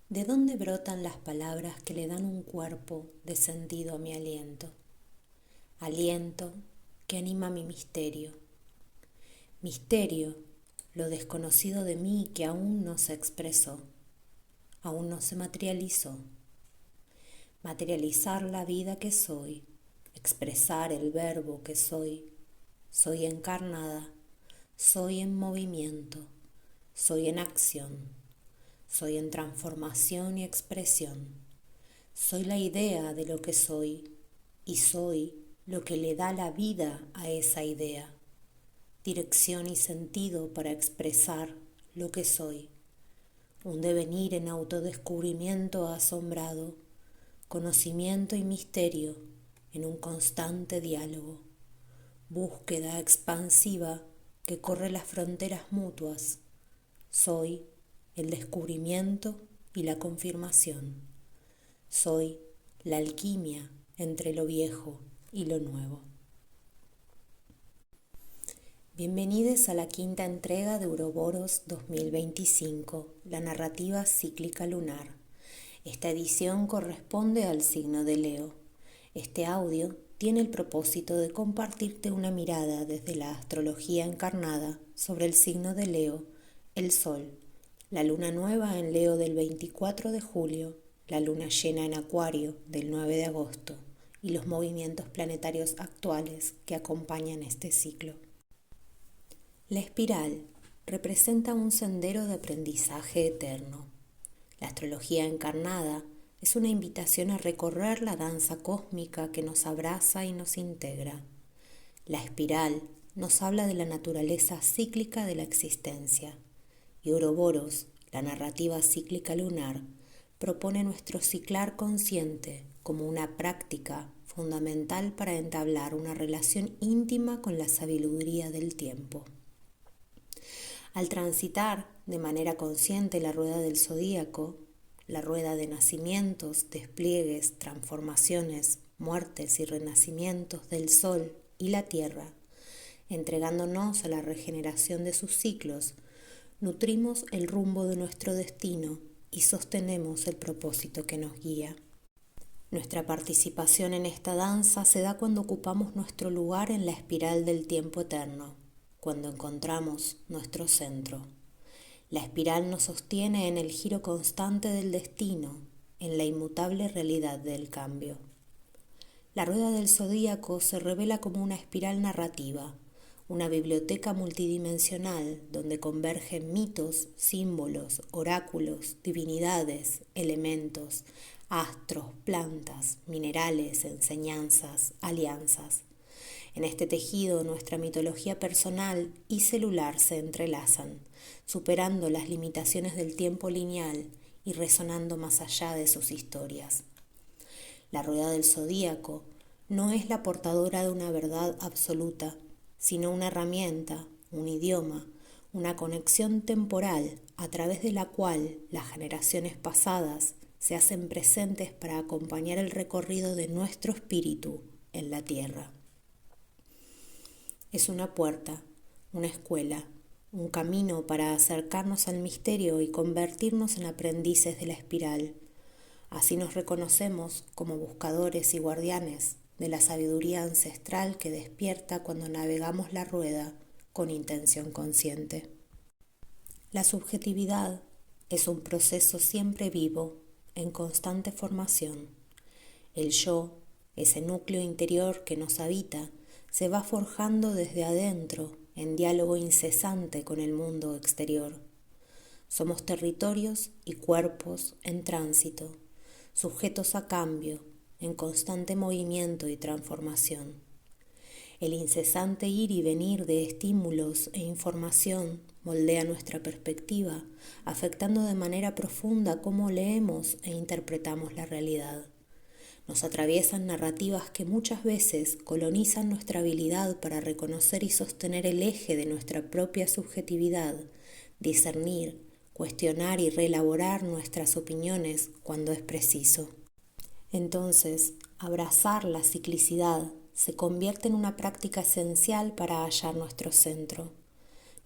¿De dónde brotan las palabras que le dan un cuerpo de sentido a mi aliento? Aliento que anima mi misterio. Misterio, lo desconocido de mí que aún no se expresó, aún no se materializó. Materializar la vida que soy, expresar el verbo que soy encarnada, soy en movimiento, soy en acción, soy en transformación y expresión. Soy la idea de lo que soy y soy lo que le da la vida a esa idea, dirección y sentido para expresar lo que soy. Un devenir en autodescubrimiento asombrado, conocimiento y misterio en un constante diálogo, búsqueda expansiva que corre las fronteras mutuas. Soy el descubrimiento y la confirmación. Soy la alquimia entre lo viejo y lo nuevo. Bienvenidos a la quinta entrega de Uroboros 2025, la narrativa cíclica lunar. Esta edición corresponde al signo de Leo. Este audio tiene el propósito de compartirte una mirada desde la astrología encarnada sobre el signo de Leo, el Sol, la luna nueva en Leo del 24 de julio, la luna llena en Acuario del 9 de agosto y los movimientos planetarios actuales que acompañan este ciclo. La espiral representa un sendero de aprendizaje eterno. La astrología encarnada es una invitación a recorrer la danza cósmica que nos abraza y nos integra. La espiral nos habla de la naturaleza cíclica de la existencia y Uroboros, la narrativa cíclica lunar, propone nuestro ciclar consciente como una práctica fundamental para entablar una relación íntima con la sabiduría del tiempo. Al transitar de manera consciente la rueda del zodíaco, la rueda de nacimientos, despliegues, transformaciones, muertes y renacimientos del Sol y la Tierra, entregándonos a la regeneración de sus ciclos, nutrimos el rumbo de nuestro destino y sostenemos el propósito que nos guía. Nuestra participación en esta danza se da cuando ocupamos nuestro lugar en la espiral del tiempo eterno, cuando encontramos nuestro centro. La espiral nos sostiene en el giro constante del destino, en la inmutable realidad del cambio. La rueda del zodíaco se revela como una espiral narrativa, una biblioteca multidimensional donde convergen mitos, símbolos, oráculos, divinidades, elementos, astros, plantas, minerales, enseñanzas, alianzas. En este tejido nuestra mitología personal y celular se entrelazan, superando las limitaciones del tiempo lineal y resonando más allá de sus historias. La rueda del zodíaco no es la portadora de una verdad absoluta, sino una herramienta, un idioma, una conexión temporal a través de la cual las generaciones pasadas se hacen presentes para acompañar el recorrido de nuestro espíritu en la tierra. Es una puerta, una escuela, un camino para acercarnos al misterio y convertirnos en aprendices de la espiral. Así nos reconocemos como buscadores y guardianes de la sabiduría ancestral que despierta cuando navegamos la rueda con intención consciente. La subjetividad es un proceso siempre vivo, en constante formación. El yo, ese núcleo interior que nos habita, se va forjando desde adentro en diálogo incesante con el mundo exterior. Somos territorios y cuerpos en tránsito, sujetos a cambio, en constante movimiento y transformación. El incesante ir y venir de estímulos e información moldea nuestra perspectiva, afectando de manera profunda cómo leemos e interpretamos la realidad. Nos atraviesan narrativas que muchas veces colonizan nuestra habilidad para reconocer y sostener el eje de nuestra propia subjetividad, discernir, cuestionar y reelaborar nuestras opiniones cuando es preciso. Entonces, abrazar la ciclicidad se convierte en una práctica esencial para hallar nuestro centro,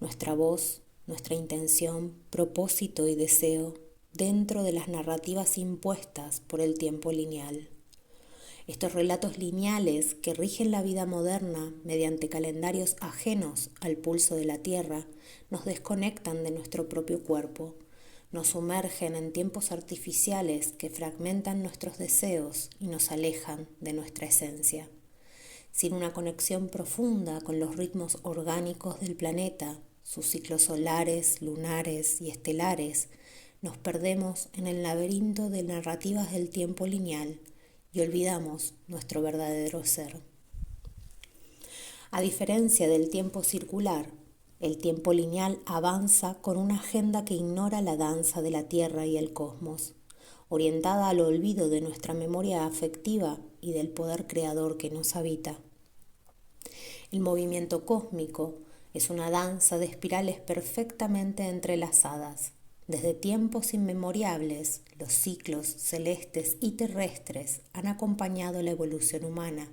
nuestra voz, nuestra intención, propósito y deseo, dentro de las narrativas impuestas por el tiempo lineal. Estos relatos lineales que rigen la vida moderna mediante calendarios ajenos al pulso de la Tierra nos desconectan de nuestro propio cuerpo, nos sumergen en tiempos artificiales que fragmentan nuestros deseos y nos alejan de nuestra esencia. Sin una conexión profunda con los ritmos orgánicos del planeta, sus ciclos solares, lunares y estelares, nos perdemos en el laberinto de narrativas del tiempo lineal y olvidamos nuestro verdadero ser. A diferencia del tiempo circular, el tiempo lineal avanza con una agenda que ignora la danza de la Tierra y el cosmos, orientada al olvido de nuestra memoria afectiva y del poder creador que nos habita. El movimiento cósmico es una danza de espirales perfectamente entrelazadas. Desde tiempos inmemoriales, los ciclos celestes y terrestres han acompañado la evolución humana,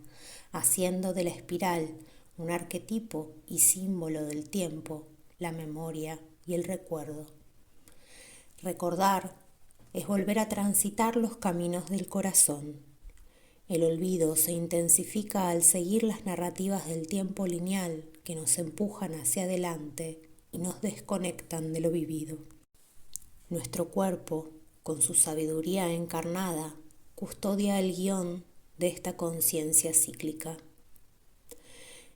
haciendo de la espiral un arquetipo y símbolo del tiempo, la memoria y el recuerdo. Recordar es volver a transitar los caminos del corazón. El olvido se intensifica al seguir las narrativas del tiempo lineal que nos empujan hacia adelante y nos desconectan de lo vivido. Nuestro cuerpo, con su sabiduría encarnada, custodia el guión de esta conciencia cíclica.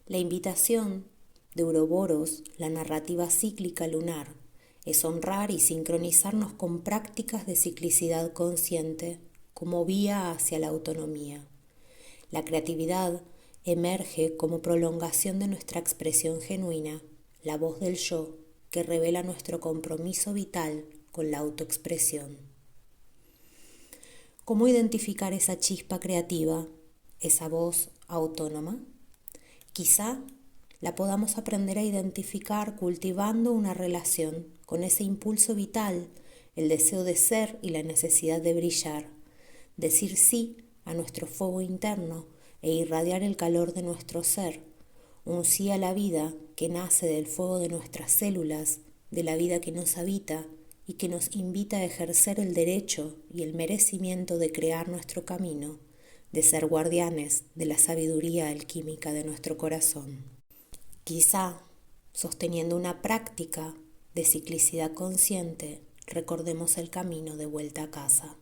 La invitación de Uroboros, la narrativa cíclica lunar, es honrar y sincronizarnos con prácticas de ciclicidad consciente como vía hacia la autonomía. La creatividad emerge como prolongación de nuestra expresión genuina, la voz del yo que revela nuestro compromiso vital con la autoexpresión. ¿Cómo identificar esa chispa creativa, esa voz autónoma? Quizá la podamos aprender a identificar cultivando una relación con ese impulso vital, el deseo de ser y la necesidad de brillar, decir sí a nuestro fuego interno e irradiar el calor de nuestro ser, un sí a la vida que nace del fuego de nuestras células, de la vida que nos habita y que nos invita a ejercer el derecho y el merecimiento de crear nuestro camino, de ser guardianes de la sabiduría alquímica de nuestro corazón. Quizá, sosteniendo una práctica de ciclicidad consciente, recordemos el camino de vuelta a casa.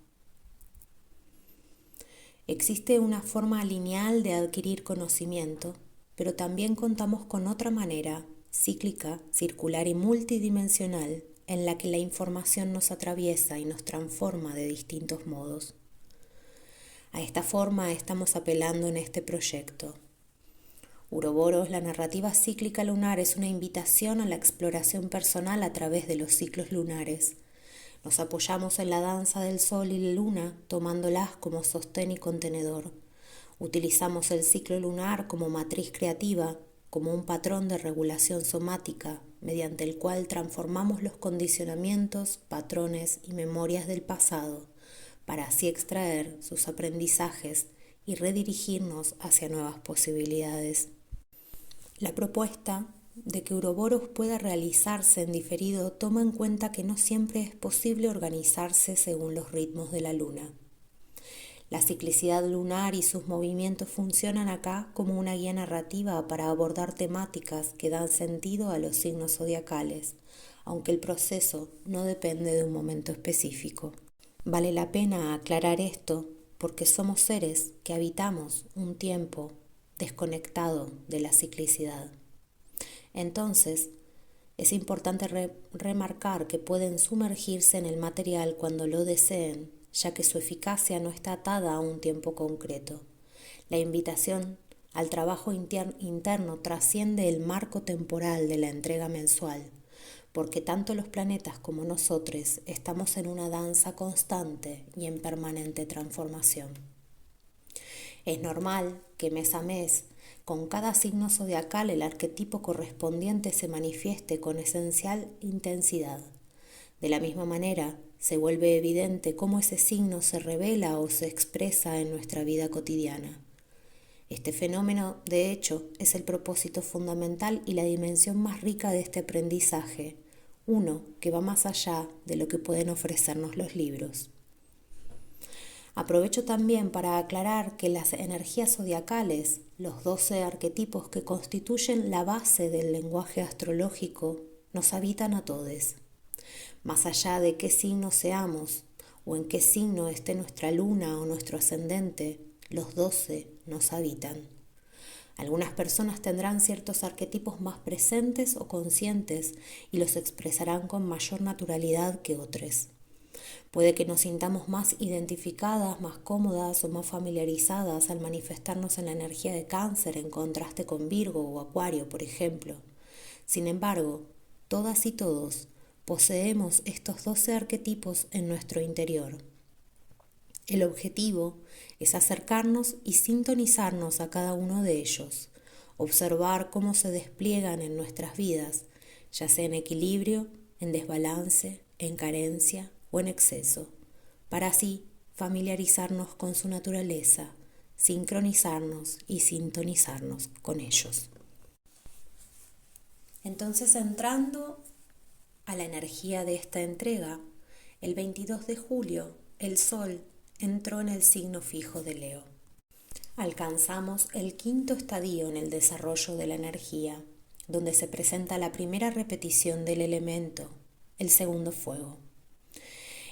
Existe una forma lineal de adquirir conocimiento, pero también contamos con otra manera, cíclica, circular y multidimensional, en la que la información nos atraviesa y nos transforma de distintos modos. A esta forma estamos apelando en este proyecto. Uroboros, la narrativa cíclica lunar, es una invitación a la exploración personal a través de los ciclos lunares. Nos apoyamos en la danza del sol y la luna, tomándolas como sostén y contenedor. Utilizamos el ciclo lunar como matriz creativa, como un patrón de regulación somática, mediante el cual transformamos los condicionamientos, patrones y memorias del pasado, para así extraer sus aprendizajes y redirigirnos hacia nuevas posibilidades. La propuesta de que Uroboros pueda realizarse en diferido toma en cuenta que no siempre es posible organizarse según los ritmos de la luna. La ciclicidad lunar y sus movimientos funcionan acá como una guía narrativa para abordar temáticas que dan sentido a los signos zodiacales, aunque el proceso no depende de un momento específico. Vale la pena aclarar esto porque somos seres que habitamos un tiempo desconectado de la ciclicidad. Entonces, es importante remarcar que pueden sumergirse en el material cuando lo deseen, ya que su eficacia no está atada a un tiempo concreto. La invitación al trabajo interno trasciende el marco temporal de la entrega mensual, porque tanto los planetas como nosotros estamos en una danza constante y en permanente transformación. Es normal que mes a mes, con cada signo zodiacal, el arquetipo correspondiente se manifieste con esencial intensidad. De la misma manera, se vuelve evidente cómo ese signo se revela o se expresa en nuestra vida cotidiana. Este fenómeno, de hecho, es el propósito fundamental y la dimensión más rica de este aprendizaje, uno que va más allá de lo que pueden ofrecernos los libros. Aprovecho también para aclarar que las energías zodiacales, los 12 arquetipos que constituyen la base del lenguaje astrológico, nos habitan a todos. Más allá de qué signo seamos o en qué signo esté nuestra luna o nuestro ascendente, los 12 nos habitan. Algunas personas tendrán ciertos arquetipos más presentes o conscientes y los expresarán con mayor naturalidad que otros. Puede que nos sintamos más identificadas, más cómodas o más familiarizadas al manifestarnos en la energía de Cáncer en contraste con Virgo o Acuario, por ejemplo. Sin embargo, todas y todos poseemos estos 12 arquetipos en nuestro interior. El objetivo es acercarnos y sintonizarnos a cada uno de ellos, observar cómo se despliegan en nuestras vidas, ya sea en equilibrio, en desbalance, en carencia o en exceso, para así familiarizarnos con su naturaleza, sincronizarnos y sintonizarnos con ellos. Entonces, entrando a la energía de esta entrega, el 22 de julio el Sol entró en el signo fijo de Leo. Alcanzamos el quinto estadio en el desarrollo de la energía, donde se presenta la primera repetición del elemento, el segundo fuego.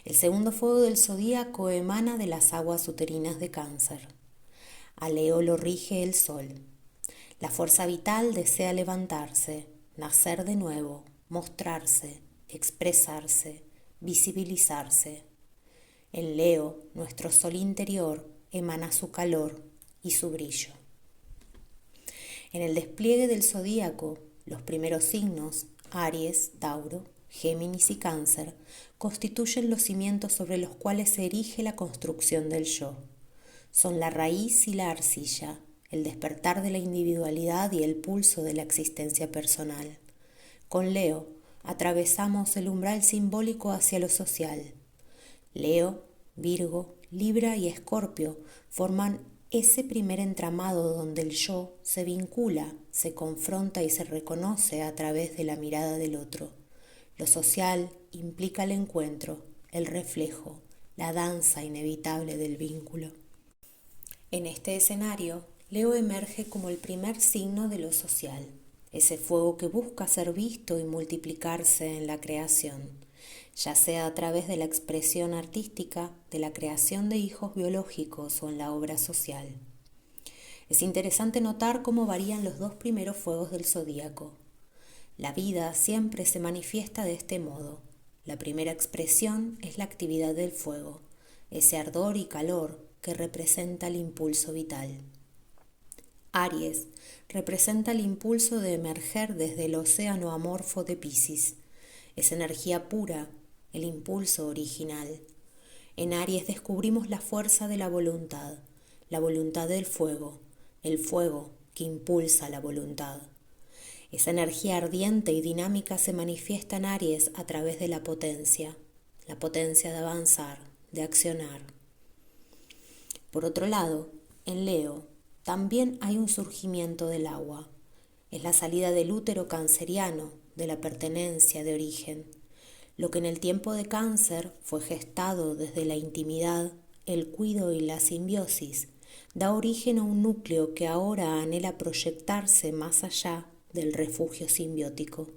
El segundo fuego del zodíaco emana de las aguas uterinas de Cáncer. A Leo lo rige el Sol. La fuerza vital desea levantarse, nacer de nuevo, mostrarse, expresarse, visibilizarse. En Leo, nuestro Sol interior emana su calor y su brillo. En el despliegue del zodíaco, los primeros signos, Aries, Tauro, Géminis y Cáncer, constituyen los cimientos sobre los cuales se erige la construcción del yo. Son la raíz y la arcilla, el despertar de la individualidad y el pulso de la existencia personal. Con Leo, atravesamos el umbral simbólico hacia lo social. Leo, Virgo, Libra y Escorpio forman ese primer entramado donde el yo se vincula, se confronta y se reconoce a través de la mirada del otro. Lo social implica el encuentro, el reflejo, la danza inevitable del vínculo. En este escenario, Leo emerge como el primer signo de lo social, ese fuego que busca ser visto y multiplicarse en la creación, ya sea a través de la expresión artística, de la creación de hijos biológicos o en la obra social. Es interesante notar cómo varían los dos primeros fuegos del zodíaco. La vida siempre se manifiesta de este modo. La primera expresión es la actividad del fuego, ese ardor y calor que representa el impulso vital. Aries representa el impulso de emerger desde el océano amorfo de Piscis. Es energía pura, el impulso original. En Aries descubrimos la fuerza de la voluntad del fuego, el fuego que impulsa la voluntad. Esa energía ardiente y dinámica se manifiesta en Aries a través de la potencia de avanzar, de accionar. Por otro lado, en Leo también hay un surgimiento del agua. Es la salida del útero canceriano, de la pertenencia, de origen. Lo que en el tiempo de Cáncer fue gestado desde la intimidad, el cuidado y la simbiosis, da origen a un núcleo que ahora anhela proyectarse más allá del refugio simbiótico.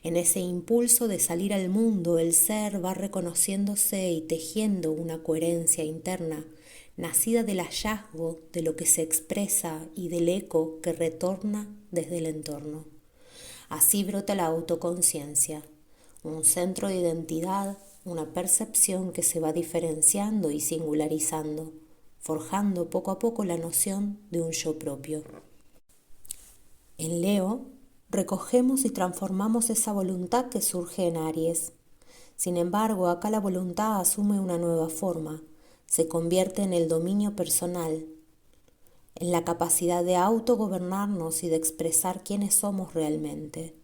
En ese impulso de salir al mundo, el ser va reconociéndose y tejiendo una coherencia interna, nacida del hallazgo de lo que se expresa y del eco que retorna desde el entorno. Así brota la autoconciencia, un centro de identidad, una percepción que se va diferenciando y singularizando, forjando poco a poco la noción de un yo propio. En Leo, recogemos y transformamos esa voluntad que surge en Aries. Sin embargo, acá la voluntad asume una nueva forma, se convierte en el dominio personal, en la capacidad de autogobernarnos y de expresar quiénes somos realmente.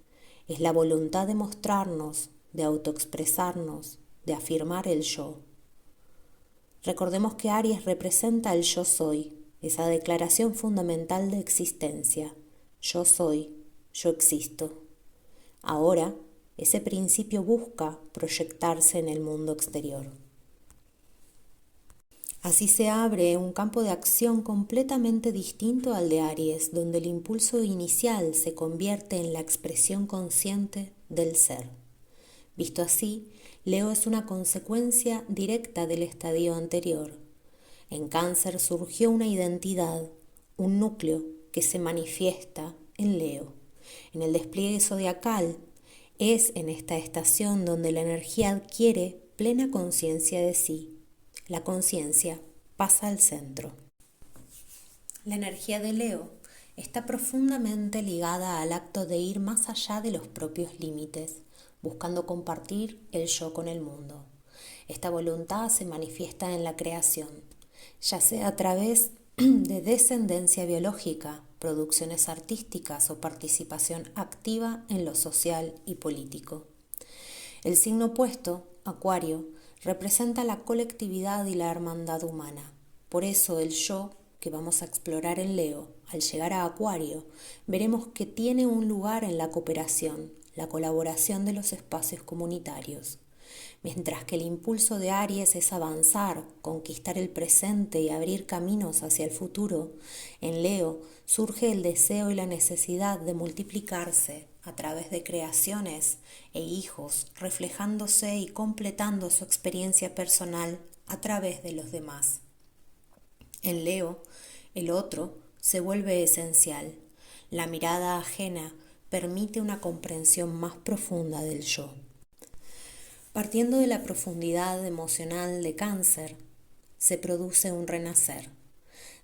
Es la voluntad de mostrarnos, de autoexpresarnos, de afirmar el yo. Recordemos que Aries representa el yo soy, esa declaración fundamental de existencia. Yo soy, yo existo. Ahora, Ese principio busca proyectarse en el mundo exterior. Así se abre un campo de acción completamente distinto al de Aries, donde el impulso inicial se convierte en la expresión consciente del ser. Visto así, Leo es una consecuencia directa del estadio anterior. En Cáncer surgió una identidad, un núcleo que se manifiesta en Leo. En el despliegue zodiacal es en esta estación donde la energía adquiere plena conciencia de sí. La conciencia pasa al centro. La energía de Leo está profundamente ligada al acto de ir más allá de los propios límites, buscando compartir el yo con el mundo. Esta voluntad se manifiesta en la creación, ya sea a través de descendencia biológica, producciones artísticas o participación activa en lo social y político. El signo opuesto, Acuario, representa la colectividad y la hermandad humana. Por eso el yo que vamos a explorar en Leo, al llegar a Acuario, veremos que tiene un lugar en la cooperación, la colaboración de los espacios comunitarios. Mientras que el impulso de Aries es avanzar, conquistar el presente y abrir caminos hacia el futuro, en Leo surge el deseo y la necesidad de multiplicarse a través de creaciones e hijos, reflejándose y completando su experiencia personal a través de los demás. En Leo, el otro se vuelve esencial. La mirada ajena permite una comprensión más profunda del yo. Partiendo de la profundidad emocional de Cáncer, se produce un renacer.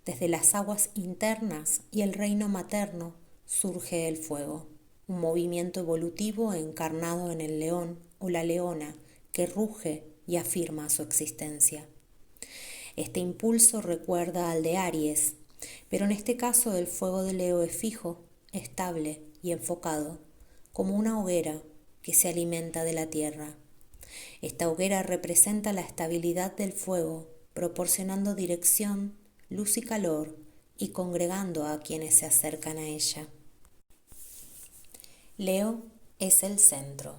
Desde las aguas internas y el reino materno surge el fuego, un movimiento evolutivo encarnado en el león o la leona que ruge y afirma su existencia. Este impulso recuerda al de Aries, pero en este caso el fuego de Leo es fijo, estable y enfocado, como una hoguera que se alimenta de la tierra. Esta hoguera representa la estabilidad del fuego, proporcionando dirección, luz y calor, y congregando a quienes se acercan a ella. Leo es el centro,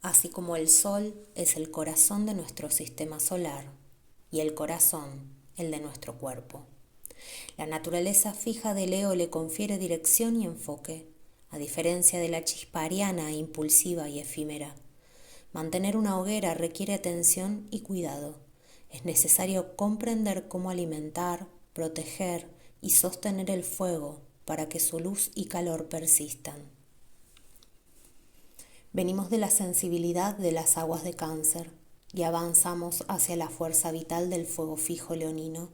así como el Sol es el corazón de nuestro sistema solar y el corazón el de nuestro cuerpo. La naturaleza fija de Leo le confiere dirección y enfoque, a diferencia de la chispa ariana, impulsiva y efímera. Mantener una hoguera requiere atención y cuidado. Es necesario comprender cómo alimentar, proteger y sostener el fuego para que su luz y calor persistan. Venimos de la sensibilidad de las aguas de Cáncer y avanzamos hacia la fuerza vital del fuego fijo leonino,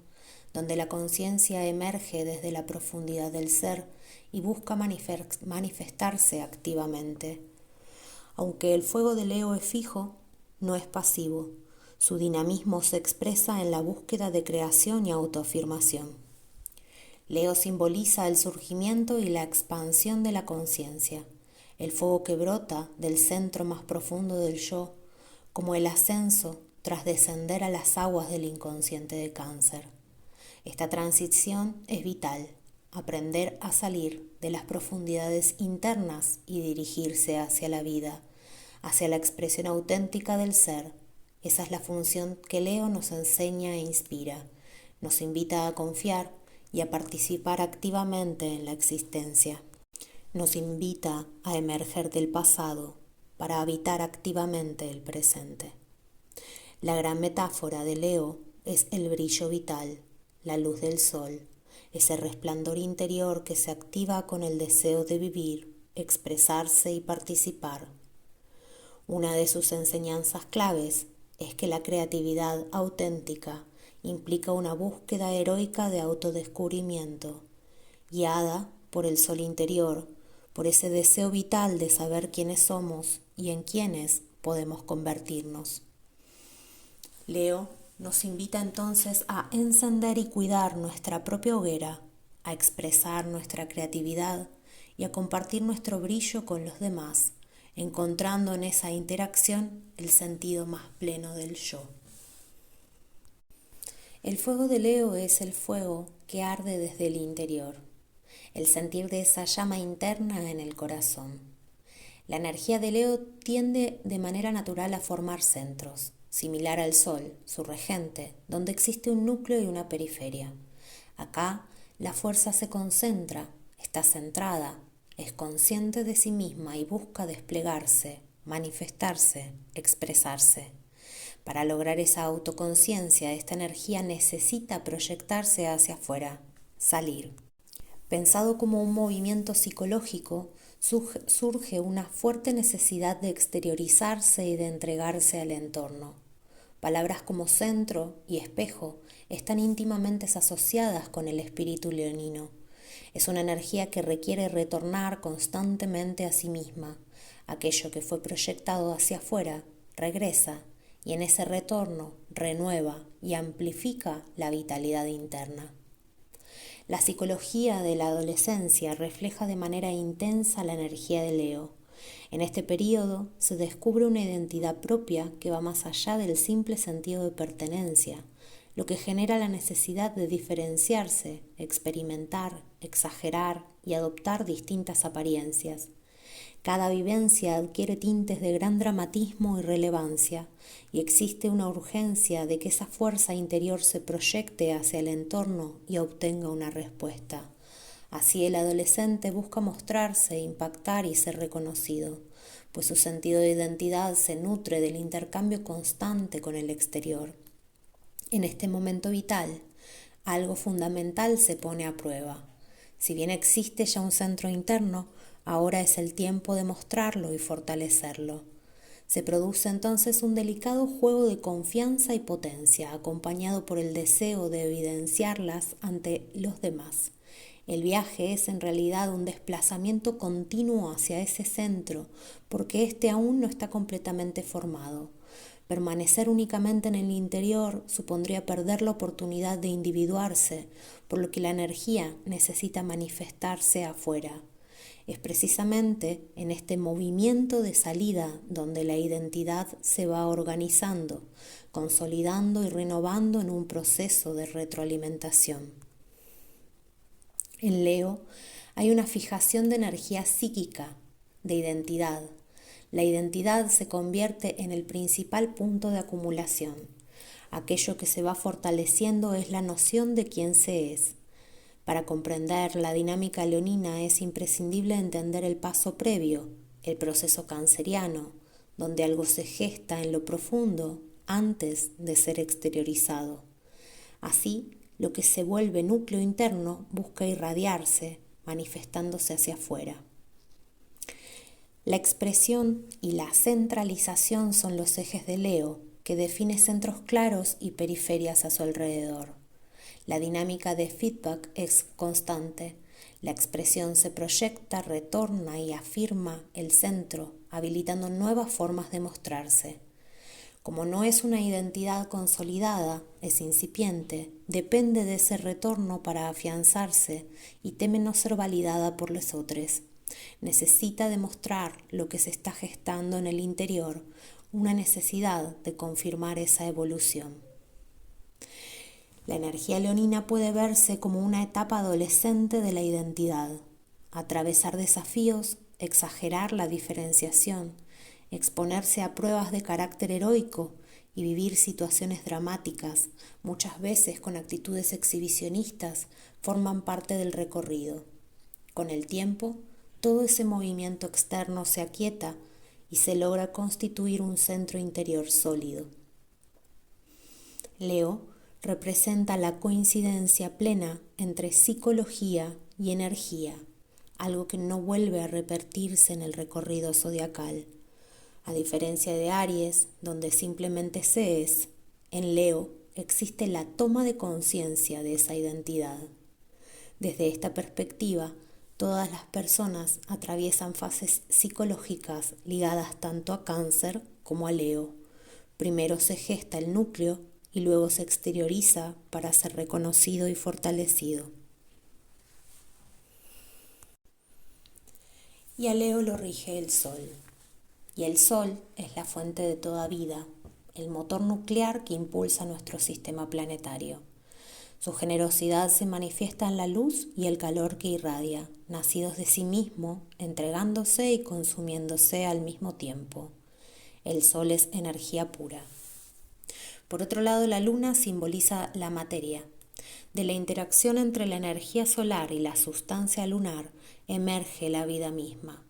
donde la conciencia emerge desde la profundidad del ser y busca manifestarse activamente. Aunque el fuego de Leo es fijo, no es pasivo. Su dinamismo se expresa en la búsqueda de creación y autoafirmación. Leo simboliza el surgimiento y la expansión de la conciencia, el fuego que brota del centro más profundo del yo, como el ascenso tras descender a las aguas del inconsciente de Cáncer. Esta transición es vital, aprender a salir de las profundidades internas y dirigirse hacia la vida, hacia la expresión auténtica del ser. Esa es la función que Leo nos enseña e inspira, nos invita a confiar y a participar activamente en la existencia. Nos invita a emerger del pasado para habitar activamente el presente. La gran metáfora de Leo es el brillo vital, la luz del sol, ese resplandor interior que se activa con el deseo de vivir, expresarse y participar. Una de sus enseñanzas claves es que la creatividad auténtica implica una búsqueda heroica de autodescubrimiento, guiada por el sol interior, por ese deseo vital de saber quiénes somos y en quiénes podemos convertirnos. Leo nos invita entonces a encender y cuidar nuestra propia hoguera, a expresar nuestra creatividad y a compartir nuestro brillo con los demás, encontrando en esa interacción el sentido más pleno del yo. El fuego de Leo es el fuego que arde desde el interior, el sentir de esa llama interna en el corazón. La energía de Leo tiende de manera natural a formar centros, similar al Sol, su regente, donde existe un núcleo y una periferia. Acá, la fuerza se concentra, está centrada, es consciente de sí misma y busca desplegarse, manifestarse, expresarse. Para lograr esa autoconciencia, esta energía necesita proyectarse hacia afuera, salir. Pensado como un movimiento psicológico, surge una fuerte necesidad de exteriorizarse y de entregarse al entorno. Palabras como centro y espejo están íntimamente asociadas con el espíritu leonino. Es una energía que requiere retornar constantemente a sí misma. Aquello que fue proyectado hacia afuera regresa y en ese retorno renueva y amplifica la vitalidad interna. La psicología de la adolescencia refleja de manera intensa la energía de Leo. En este periodo se descubre una identidad propia que va más allá del simple sentido de pertenencia, lo que genera la necesidad de diferenciarse, experimentar, exagerar y adoptar distintas apariencias. Cada vivencia adquiere tintes de gran dramatismo y relevancia, y existe una urgencia de que esa fuerza interior se proyecte hacia el entorno y obtenga una respuesta. Así el adolescente busca mostrarse, impactar y ser reconocido, pues su sentido de identidad se nutre del intercambio constante con el exterior. En este momento vital, algo fundamental se pone a prueba. Si bien existe ya un centro interno, ahora es el tiempo de mostrarlo y fortalecerlo. Se produce entonces un delicado juego de confianza y potencia, acompañado por el deseo de evidenciarlas ante los demás. El viaje es en realidad un desplazamiento continuo hacia ese centro, porque éste aún no está completamente formado. Permanecer únicamente en el interior supondría perder la oportunidad de individuarse, por lo que la energía necesita manifestarse afuera. Es precisamente en este movimiento de salida donde la identidad se va organizando, consolidando y renovando en un proceso de retroalimentación. En Leo hay una fijación de energía psíquica, de identidad. La identidad se convierte en el principal punto de acumulación. Aquello que se va fortaleciendo es la noción de quién se es. Para comprender la dinámica leonina es imprescindible entender el paso previo, el proceso canceriano, donde algo se gesta en lo profundo antes de ser exteriorizado. Así, lo que se vuelve núcleo interno busca irradiarse, manifestándose hacia afuera. La expresión y la centralización son los ejes de Leo, que define centros claros y periferias a su alrededor. La dinámica de feedback es constante. La expresión se proyecta, retorna y afirma el centro, habilitando nuevas formas de mostrarse. Como no es una identidad consolidada, es incipiente, depende de ese retorno para afianzarse y teme no ser validada por los otros. Necesita demostrar lo que se está gestando en el interior, una necesidad de confirmar esa evolución. La energía leonina puede verse como una etapa adolescente de la identidad, atravesar desafíos, exagerar la diferenciación, exponerse a pruebas de carácter heroico y vivir situaciones dramáticas, muchas veces con actitudes exhibicionistas, forman parte del recorrido. Con el tiempo, todo ese movimiento externo se aquieta y se logra constituir un centro interior sólido. Leo representa la coincidencia plena entre psicología y energía, algo que no vuelve a repetirse en el recorrido zodiacal. A diferencia de Aries, donde simplemente se es, en Leo existe la toma de conciencia de esa identidad. Desde esta perspectiva, todas las personas atraviesan fases psicológicas ligadas tanto a Cáncer como a Leo. Primero se gesta el núcleo y luego se exterioriza para ser reconocido y fortalecido. Y a Leo lo rige el Sol. Y el Sol es la fuente de toda vida, el motor nuclear que impulsa nuestro sistema planetario. Su generosidad se manifiesta en la luz y el calor que irradia, nacidos de sí mismo, entregándose y consumiéndose al mismo tiempo. El sol es energía pura. Por otro lado, la luna simboliza la materia. De la interacción entre la energía solar y la sustancia lunar emerge la vida misma.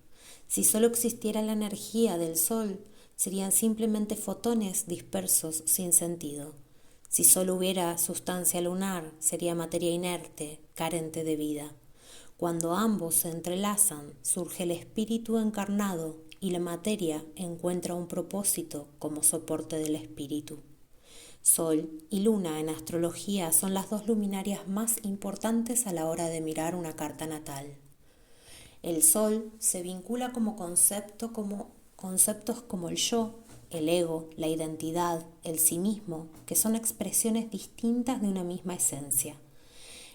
Si solo existiera la energía del sol, serían simplemente fotones dispersos sin sentido. Si solo hubiera sustancia lunar, sería materia inerte, carente de vida. Cuando ambos se entrelazan, surge el espíritu encarnado y la materia encuentra un propósito como soporte del espíritu. Sol y luna en astrología son las dos luminarias más importantes a la hora de mirar una carta natal. El sol se vincula como conceptos como el yo, el ego, la identidad, el sí mismo, que son expresiones distintas de una misma esencia.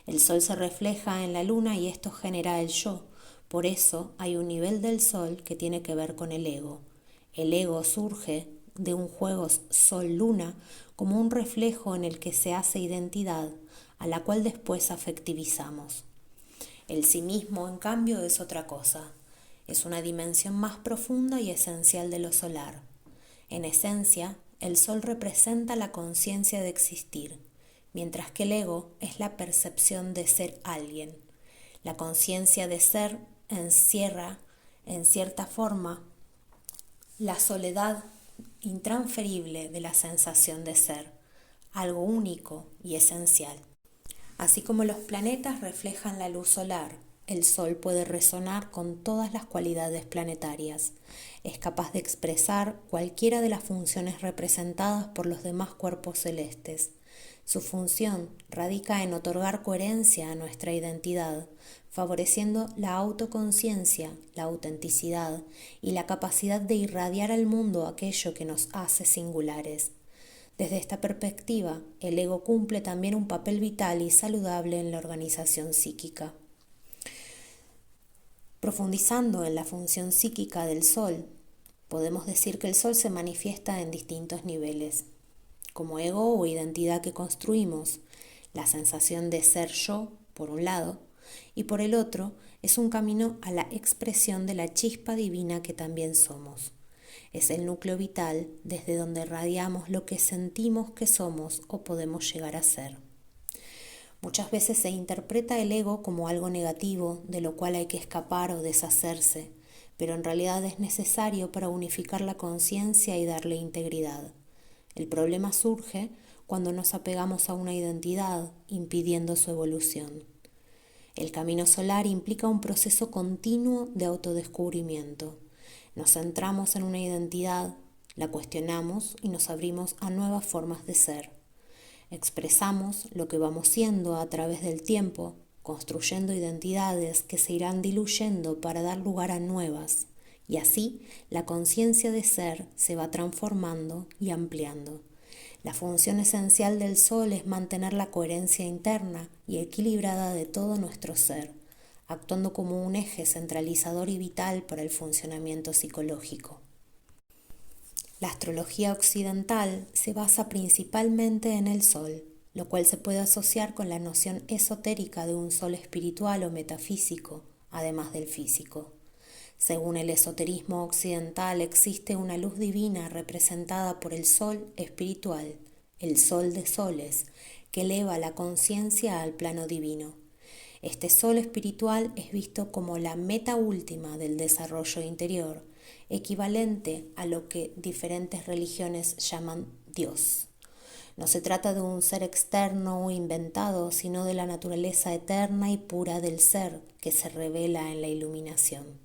El sol se refleja en la luna y esto genera el yo. Por eso hay un nivel del sol que tiene que ver con el ego. El ego surge de un juego sol-luna como un reflejo en el que se hace identidad, a la cual después afectivizamos. El sí mismo, en cambio, es otra cosa. Es una dimensión más profunda y esencial de lo solar. En esencia, el sol representa la conciencia de existir, mientras que el ego es la percepción de ser alguien. La conciencia de ser encierra, en cierta forma, la soledad intransferible de la sensación de ser, algo único y esencial. Así como los planetas reflejan la luz solar, el Sol puede resonar con todas las cualidades planetarias. Es capaz de expresar cualquiera de las funciones representadas por los demás cuerpos celestes. Su función radica en otorgar coherencia a nuestra identidad, favoreciendo la autoconciencia, la autenticidad y la capacidad de irradiar al mundo aquello que nos hace singulares. Desde esta perspectiva, el ego cumple también un papel vital y saludable en la organización psíquica. Profundizando en la función psíquica del Sol, podemos decir que el Sol se manifiesta en distintos niveles. Como ego o identidad que construimos, la sensación de ser yo, por un lado, y por el otro, es un camino a la expresión de la chispa divina que también somos. Es el núcleo vital desde donde irradiamos lo que sentimos que somos o podemos llegar a ser. Muchas veces se interpreta el ego como algo negativo, de lo cual hay que escapar o deshacerse, pero en realidad es necesario para unificar la conciencia y darle integridad. El problema surge cuando nos apegamos a una identidad, impidiendo su evolución. El camino solar implica un proceso continuo de autodescubrimiento. Nos centramos en una identidad, la cuestionamos y nos abrimos a nuevas formas de ser. Expresamos lo que vamos siendo a través del tiempo, construyendo identidades que se irán diluyendo para dar lugar a nuevas, y así la conciencia de ser se va transformando y ampliando. La función esencial del Sol es mantener la coherencia interna y equilibrada de todo nuestro ser, actuando como un eje centralizador y vital para el funcionamiento psicológico. La astrología occidental se basa principalmente en el Sol, lo cual se puede asociar con la noción esotérica de un Sol espiritual o metafísico, además del físico. Según el esoterismo occidental, existe una luz divina representada por el Sol espiritual, el Sol de soles, que eleva la conciencia al plano divino. Este Sol espiritual es visto como la meta última del desarrollo interior, equivalente a lo que diferentes religiones llaman Dios. No se trata de un ser externo o inventado, sino de la naturaleza eterna y pura del ser que se revela en la iluminación.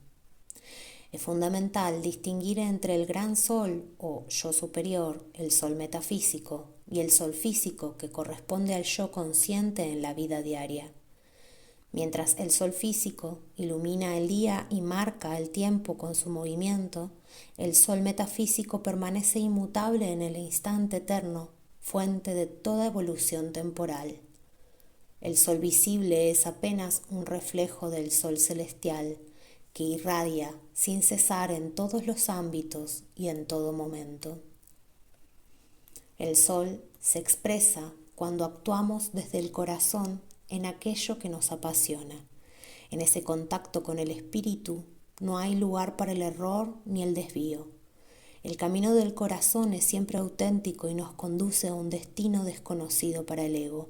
Es fundamental distinguir entre el gran sol o yo superior, el sol metafísico, y el sol físico que corresponde al yo consciente en la vida diaria. Mientras el sol físico ilumina el día y marca el tiempo con su movimiento, el sol metafísico permanece inmutable en el instante eterno, fuente de toda evolución temporal. El sol visible es apenas un reflejo del sol celestial, que irradia sin cesar en todos los ámbitos y en todo momento. El sol se expresa cuando actuamos desde el corazón en aquello que nos apasiona. En ese contacto con el espíritu no hay lugar para el error ni el desvío. El camino del corazón es siempre auténtico y nos conduce a un destino desconocido para el ego.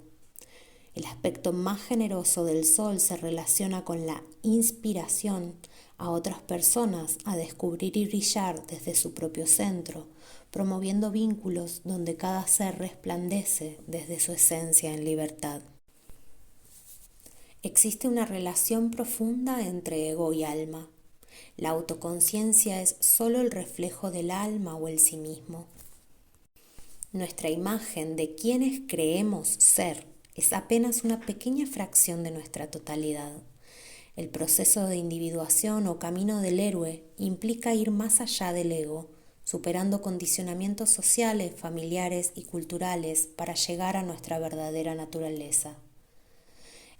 El aspecto más generoso del sol se relaciona con la inspiración a otras personas a descubrir y brillar desde su propio centro, promoviendo vínculos donde cada ser resplandece desde su esencia en libertad. Existe una relación profunda entre ego y alma. La autoconciencia es solo el reflejo del alma o el sí mismo. Nuestra imagen de quienes creemos ser es apenas una pequeña fracción de nuestra totalidad. El proceso de individuación o camino del héroe implica ir más allá del ego, superando condicionamientos sociales, familiares y culturales para llegar a nuestra verdadera naturaleza.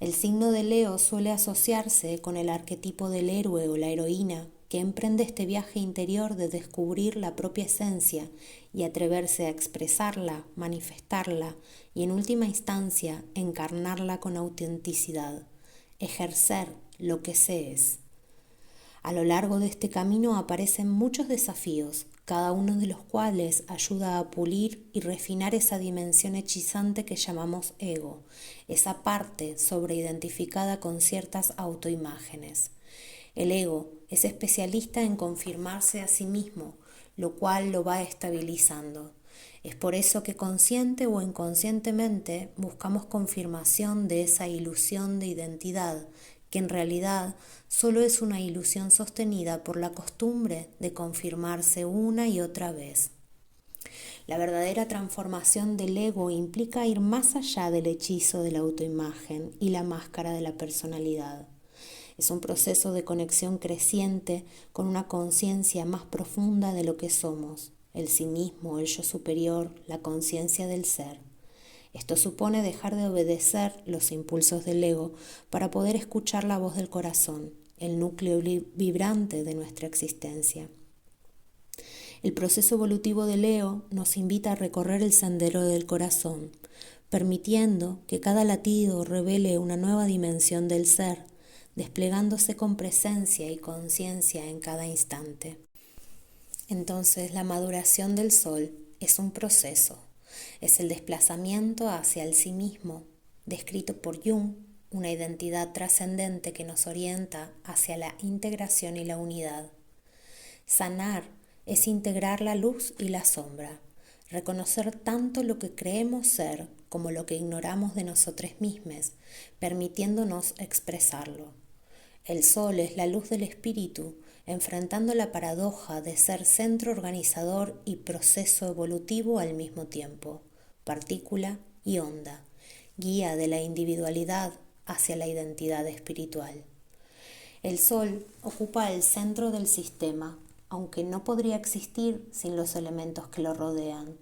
El signo de Leo suele asociarse con el arquetipo del héroe o la heroína que emprende este viaje interior de descubrir la propia esencia y atreverse a expresarla, manifestarla y en última instancia encarnarla con autenticidad, ejercer lo que se es. A lo largo de este camino aparecen muchos desafíos, cada uno de los cuales ayuda a pulir y refinar esa dimensión hechizante que llamamos ego, esa parte sobreidentificada con ciertas autoimágenes. El ego es especialista en confirmarse a sí mismo, lo cual lo va estabilizando. Es por eso que consciente o inconscientemente buscamos confirmación de esa ilusión de identidad, que en realidad solo es una ilusión sostenida por la costumbre de confirmarse una y otra vez. La verdadera transformación del ego implica ir más allá del hechizo de la autoimagen y la máscara de la personalidad. Es un proceso de conexión creciente con una conciencia más profunda de lo que somos, el sí mismo, el yo superior, la conciencia del ser. Esto supone dejar de obedecer los impulsos del ego para poder escuchar la voz del corazón, el núcleo vibrante de nuestra existencia. El proceso evolutivo de Leo nos invita a recorrer el sendero del corazón, permitiendo que cada latido revele una nueva dimensión del ser, desplegándose con presencia y conciencia en cada instante. Entonces, la maduración del sol es un proceso. Es el desplazamiento hacia el sí mismo, descrito por Jung, una identidad trascendente que nos orienta hacia la integración y la unidad. Sanar es integrar la luz y la sombra, reconocer tanto lo que creemos ser como lo que ignoramos de nosotros mismos, permitiéndonos expresarlo. El sol es la luz del espíritu, enfrentando la paradoja de ser centro organizador y proceso evolutivo al mismo tiempo, partícula y onda, guía de la individualidad hacia la identidad espiritual. El sol ocupa el centro del sistema, aunque no podría existir sin los elementos que lo rodean.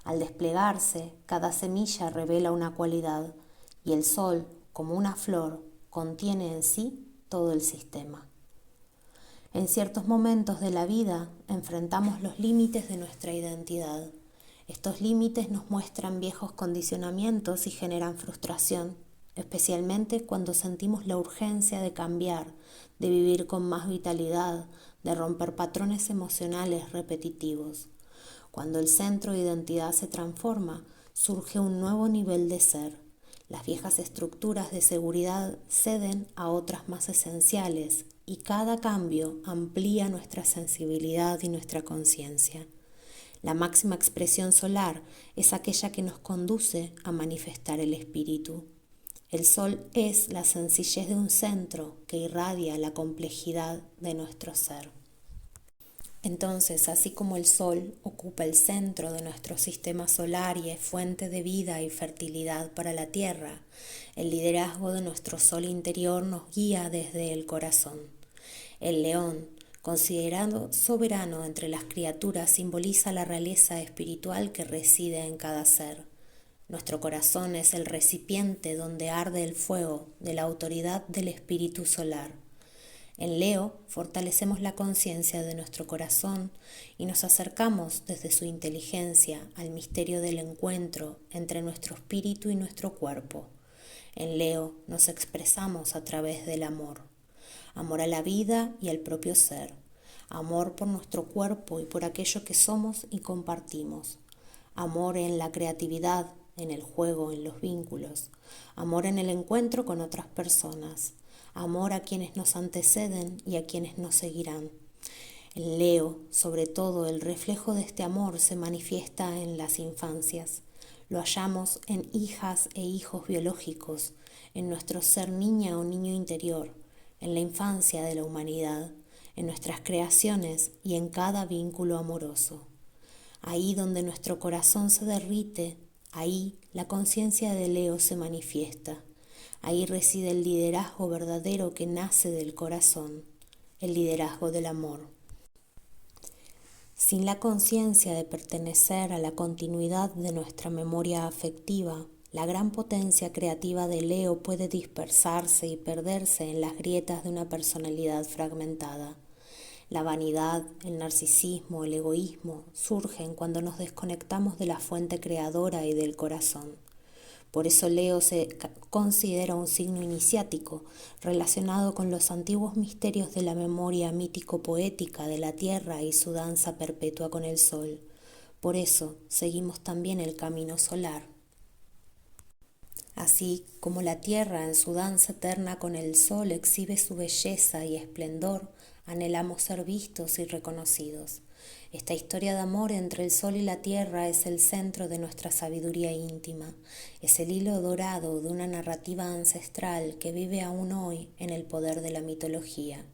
Al desplegarse, cada semilla revela una cualidad, y el sol, como una flor, contiene en sí todo el sistema. En ciertos momentos de la vida enfrentamos los límites de nuestra identidad. Estos límites nos muestran viejos condicionamientos y generan frustración, especialmente cuando sentimos la urgencia de cambiar, de vivir con más vitalidad, de romper patrones emocionales repetitivos. Cuando el centro de identidad se transforma, surge un nuevo nivel de ser. Las viejas estructuras de seguridad ceden a otras más esenciales y cada cambio amplía nuestra sensibilidad y nuestra conciencia. La máxima expresión solar es aquella que nos conduce a manifestar el espíritu. El sol es la sencillez de un centro que irradia la complejidad de nuestro ser. Entonces, así como el sol ocupa el centro de nuestro sistema solar y es fuente de vida y fertilidad para la tierra, el liderazgo de nuestro sol interior nos guía desde el corazón. El león, considerado soberano entre las criaturas, simboliza la realeza espiritual que reside en cada ser. Nuestro corazón es el recipiente donde arde el fuego de la autoridad del espíritu solar. En Leo fortalecemos la conciencia de nuestro corazón y nos acercamos desde su inteligencia al misterio del encuentro entre nuestro espíritu y nuestro cuerpo. En Leo nos expresamos a través del amor. Amor a la vida y al propio ser. Amor por nuestro cuerpo y por aquello que somos y compartimos. Amor en la creatividad, en el juego, en los vínculos. Amor en el encuentro con otras personas. Amor a quienes nos anteceden y a quienes nos seguirán. En Leo, sobre todo, el reflejo de este amor se manifiesta en las infancias. Lo hallamos en hijas e hijos biológicos, en nuestro ser niña o niño interior, en la infancia de la humanidad, en nuestras creaciones y en cada vínculo amoroso. Ahí donde nuestro corazón se derrite, ahí la conciencia de Leo se manifiesta. Ahí reside el liderazgo verdadero que nace del corazón, el liderazgo del amor. Sin la conciencia de pertenecer a la continuidad de nuestra memoria afectiva, la gran potencia creativa de Leo puede dispersarse y perderse en las grietas de una personalidad fragmentada. La vanidad, el narcisismo, el egoísmo surgen cuando nos desconectamos de la fuente creadora y del corazón. Por eso Leo se considera un signo iniciático, relacionado con los antiguos misterios de la memoria mítico-poética de la tierra y su danza perpetua con el sol. Por eso seguimos también el camino solar. Así como la tierra en su danza eterna con el sol exhibe su belleza y esplendor, anhelamos ser vistos y reconocidos. Esta historia de amor entre el sol y la tierra es el centro de nuestra sabiduría íntima, es el hilo dorado de una narrativa ancestral que vive aún hoy en el poder de la mitología.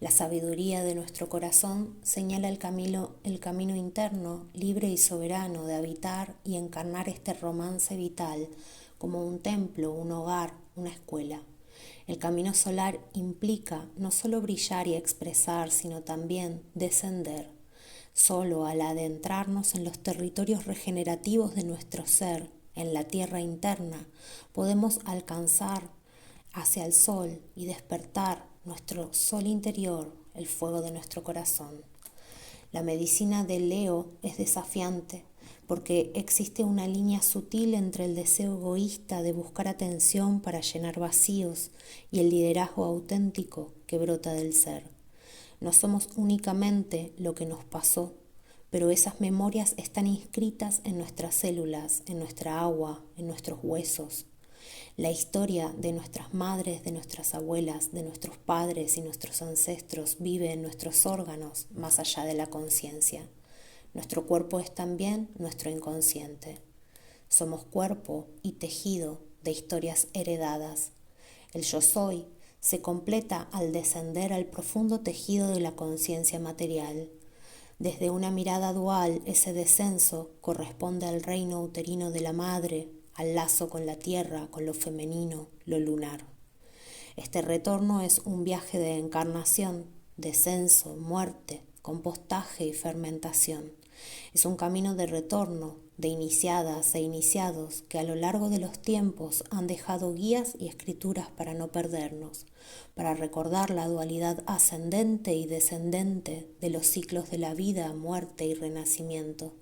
La sabiduría de nuestro corazón señala el camino interno, libre y soberano de habitar y encarnar este romance vital como un templo, un hogar, una escuela. El camino solar implica no solo brillar y expresar, sino también descender. Solo al adentrarnos en los territorios regenerativos de nuestro ser, en la tierra interna, podemos alcanzar hacia el sol y despertar nuestro sol interior, el fuego de nuestro corazón. La medicina de Leo es desafiante porque existe una línea sutil entre el deseo egoísta de buscar atención para llenar vacíos y el liderazgo auténtico que brota del ser. No somos únicamente lo que nos pasó, pero esas memorias están inscritas en nuestras células, en nuestra agua, en nuestros huesos. La historia de nuestras madres, de nuestras abuelas, de nuestros padres y nuestros ancestros vive en nuestros órganos más allá de la conciencia. Nuestro cuerpo es también nuestro inconsciente. Somos cuerpo y tejido de historias heredadas. El yo soy se completa al descender al profundo tejido de la conciencia material. Desde una mirada dual, ese descenso corresponde al reino uterino de la madre, al lazo con la tierra, con lo femenino, lo lunar. Este retorno es un viaje de encarnación, descenso, muerte, compostaje y fermentación. Es un camino de retorno, de iniciadas e iniciados que a lo largo de los tiempos han dejado guías y escrituras para no perdernos, para recordar la dualidad ascendente y descendente de los ciclos de la vida, muerte y renacimiento.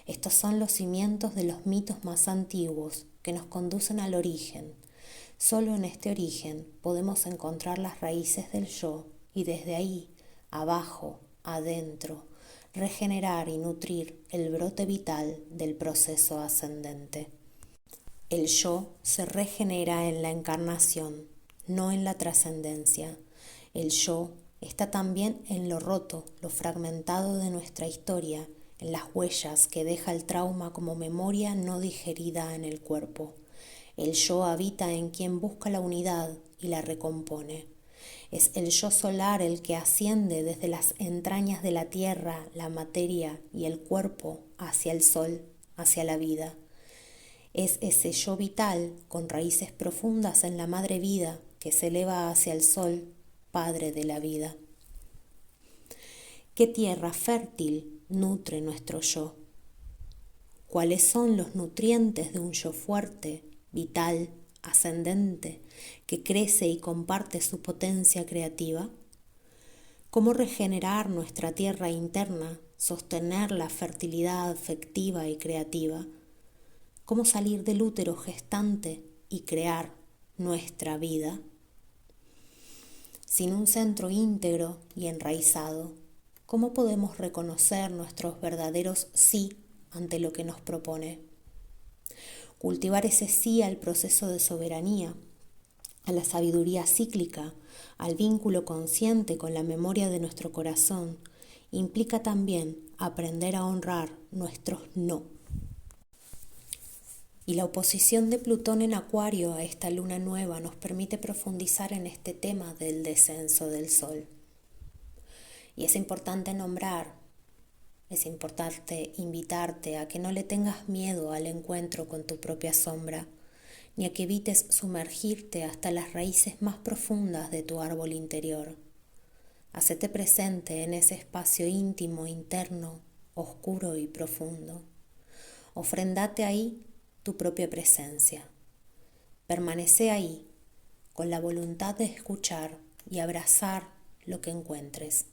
Estos son los cimientos de los mitos más antiguos que nos conducen al origen. Solo en este origen podemos encontrar las raíces del yo y desde ahí, abajo, adentro, regenerar y nutrir el brote vital del proceso ascendente. El yo se regenera en la encarnación, no en la trascendencia. El yo está también en lo roto, lo fragmentado de nuestra historia, en las huellas que deja el trauma como memoria no digerida en el cuerpo. El yo habita en quien busca la unidad y la recompone. Es el yo solar el que asciende desde las entrañas de la tierra, la materia y el cuerpo hacia el sol, hacia la vida. Es ese yo vital con raíces profundas en la madre vida que se eleva hacia el sol, padre de la vida. ¿Qué tierra fértil nutre nuestro yo? ¿Cuáles son los nutrientes de un yo fuerte, vital, ascendente, que crece y comparte su potencia creativa? ¿Cómo regenerar nuestra tierra interna, sostener la fertilidad afectiva y creativa? ¿Cómo salir del útero gestante y crear nuestra vida? Sin un centro íntegro y enraizado, ¿cómo podemos reconocer nuestros verdaderos sí ante lo que nos propone? Cultivar ese sí al proceso de soberanía, a la sabiduría cíclica, al vínculo consciente con la memoria de nuestro corazón, implica también aprender a honrar nuestros no. Y la oposición de Plutón en Acuario a esta luna nueva nos permite profundizar en este tema del descenso del Sol. Y es importante es importante invitarte a que no le tengas miedo al encuentro con tu propia sombra, ni a que evites sumergirte hasta las raíces más profundas de tu árbol interior. Hacete presente en ese espacio íntimo, interno, oscuro y profundo. Ofrendate ahí tu propia presencia. Permanece ahí con la voluntad de escuchar y abrazar lo que encuentres,